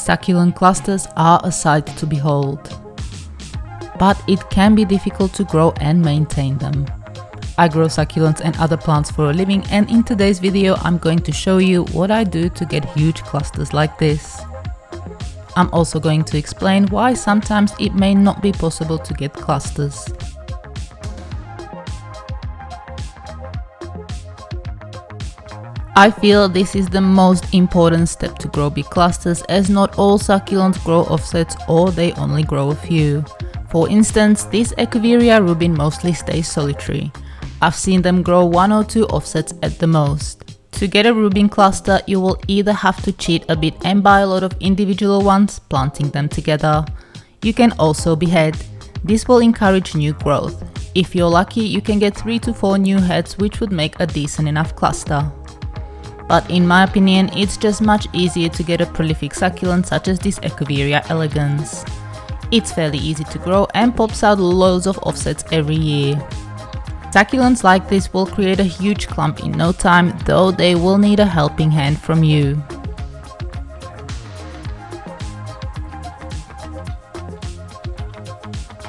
Succulent clusters are a sight to behold, but it can be difficult to grow and maintain them. I grow succulents and other plants for a living, and in today's video I'm going to show you what I do to get huge clusters like this. I'm also going to explain why sometimes it may not be possible to get clusters. I feel this is the most important step to grow big clusters, as not all succulents grow offsets or they only grow a few. For instance, this Echeveria rubin mostly stays solitary. I've seen them grow 1 or 2 offsets at the most. To get a rubin cluster, you will either have to cheat a bit and buy a lot of individual ones, planting them together. You can also behead. This will encourage new growth. If you're lucky, you can get 3 to 4 new heads, which would make a decent enough cluster. But in my opinion, it's just much easier to get a prolific succulent such as this Echeveria elegans. It's fairly easy to grow and pops out loads of offsets every year. Succulents like this will create a huge clump in no time, though they will need a helping hand from you.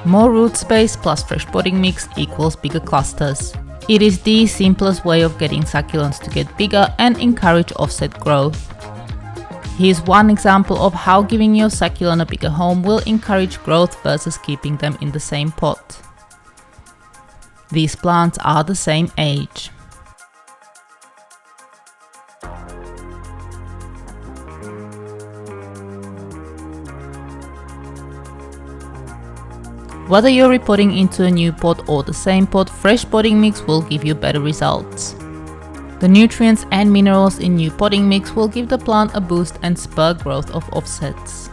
More root space plus fresh potting mix equals bigger clusters. It is the simplest way of getting succulents to get bigger and encourage offset growth. Here's one example of how giving your succulent a bigger home will encourage growth versus keeping them in the same pot. These plants are the same age. Whether you're repotting into a new pot or the same pot, fresh potting mix will give you better results. The nutrients and minerals in new potting mix will give the plant a boost and spur growth of offsets.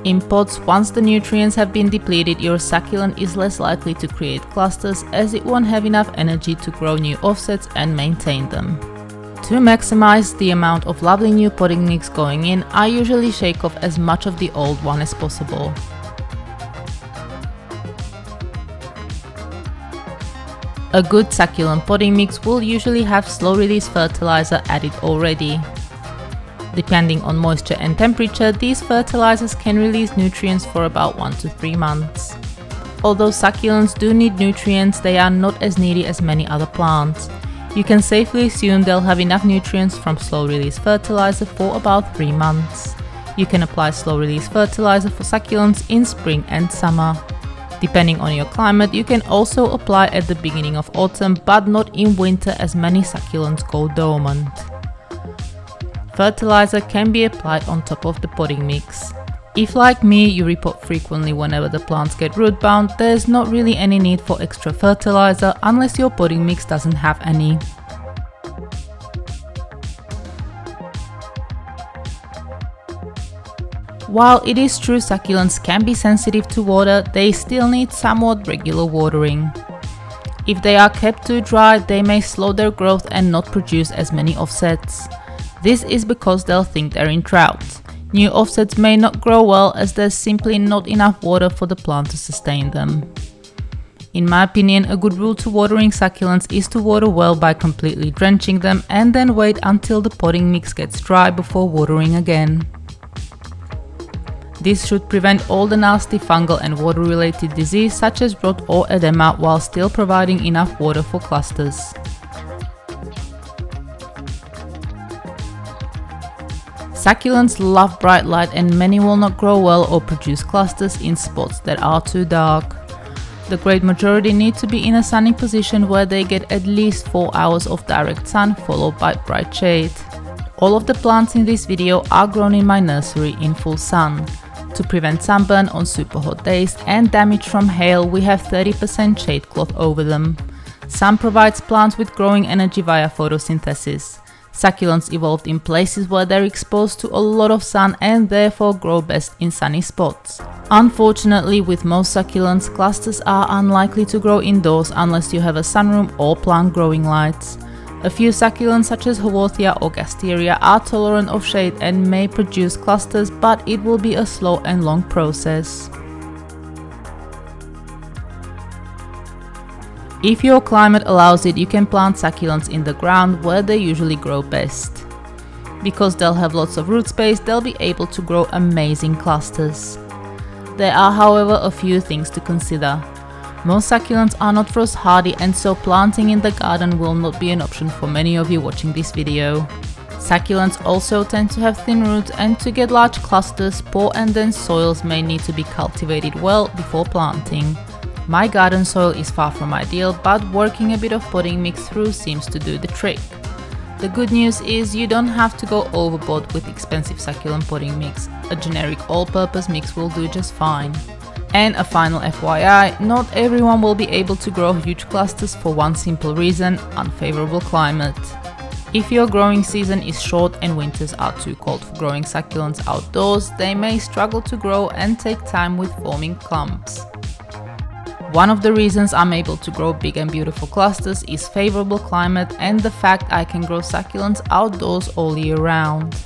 In pots, once the nutrients have been depleted, your succulent is less likely to create clusters, as it won't have enough energy to grow new offsets and maintain them. To maximize the amount of lovely new potting mix going in, I usually shake off as much of the old one as possible. A good succulent potting mix will usually have slow release fertilizer added already. Depending on moisture and temperature, these fertilizers can release nutrients for about 1 to 3 months. Although succulents do need nutrients, they are not as needy as many other plants. You can safely assume they'll have enough nutrients from slow release fertilizer for about 3 months. You can apply slow release fertilizer for succulents in spring and summer. Depending on your climate, you can also apply at the beginning of autumn, but not in winter, as many succulents go dormant. Fertilizer can be applied on top of the potting mix. If, like me, you repot frequently whenever the plants get root bound, there's not really any need for extra fertilizer unless your potting mix doesn't have any. While it is true succulents can be sensitive to water, they still need somewhat regular watering. If they are kept too dry, they may slow their growth and not produce as many offsets. This is because they'll think they're in drought. New offsets may not grow well, as there's simply not enough water for the plant to sustain them. In my opinion, a good rule to watering succulents is to water well by completely drenching them and then wait until the potting mix gets dry before watering again. This should prevent all the nasty fungal and water-related disease such as rot or edema, while still providing enough water for clusters. Succulents love bright light, and many will not grow well or produce clusters in spots that are too dark. The great majority need to be in a sunny position where they get at least 4 hours of direct sun followed by bright shade. All of the plants in this video are grown in my nursery in full sun. To prevent sunburn on super hot days and damage from hail, we have 30% shade cloth over them. Sun provides plants with growing energy via photosynthesis. Succulents evolved in places where they're exposed to a lot of sun and therefore grow best in sunny spots. Unfortunately, with most succulents, clusters are unlikely to grow indoors unless you have a sunroom or plant growing lights. A few succulents such as Haworthia or Gasteria are tolerant of shade and may produce clusters, but it will be a slow and long process. If your climate allows it, you can plant succulents in the ground where they usually grow best. Because they'll have lots of root space, they'll be able to grow amazing clusters. There are, however, a few things to consider. Most succulents are not frost hardy, and so planting in the garden will not be an option for many of you watching this video. Succulents also tend to have thin roots, and to get large clusters, poor and dense soils may need to be cultivated well before planting. My garden soil is far from ideal, but working a bit of potting mix through seems to do the trick. The good news is you don't have to go overboard with expensive succulent potting mix. A generic all-purpose mix will do just fine. And a final FYI, not everyone will be able to grow huge clusters for one simple reason: unfavorable climate. If your growing season is short and winters are too cold for growing succulents outdoors, they may struggle to grow and take time with forming clumps. One of the reasons I'm able to grow big and beautiful clusters is favorable climate and the fact I can grow succulents outdoors all year round.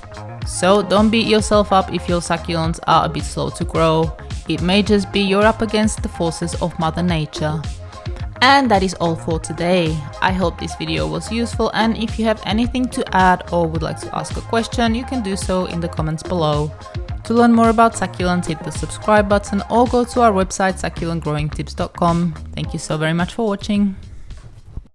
So don't beat yourself up if your succulents are a bit slow to grow. It may just be you're up against the forces of Mother Nature. And that is all for today. I hope this video was useful, and if you have anything to add or would like to ask a question, you can do so in the comments below. To learn more about succulents, hit the subscribe button or go to our website succulentgrowingtips.com. Thank you so very much for watching.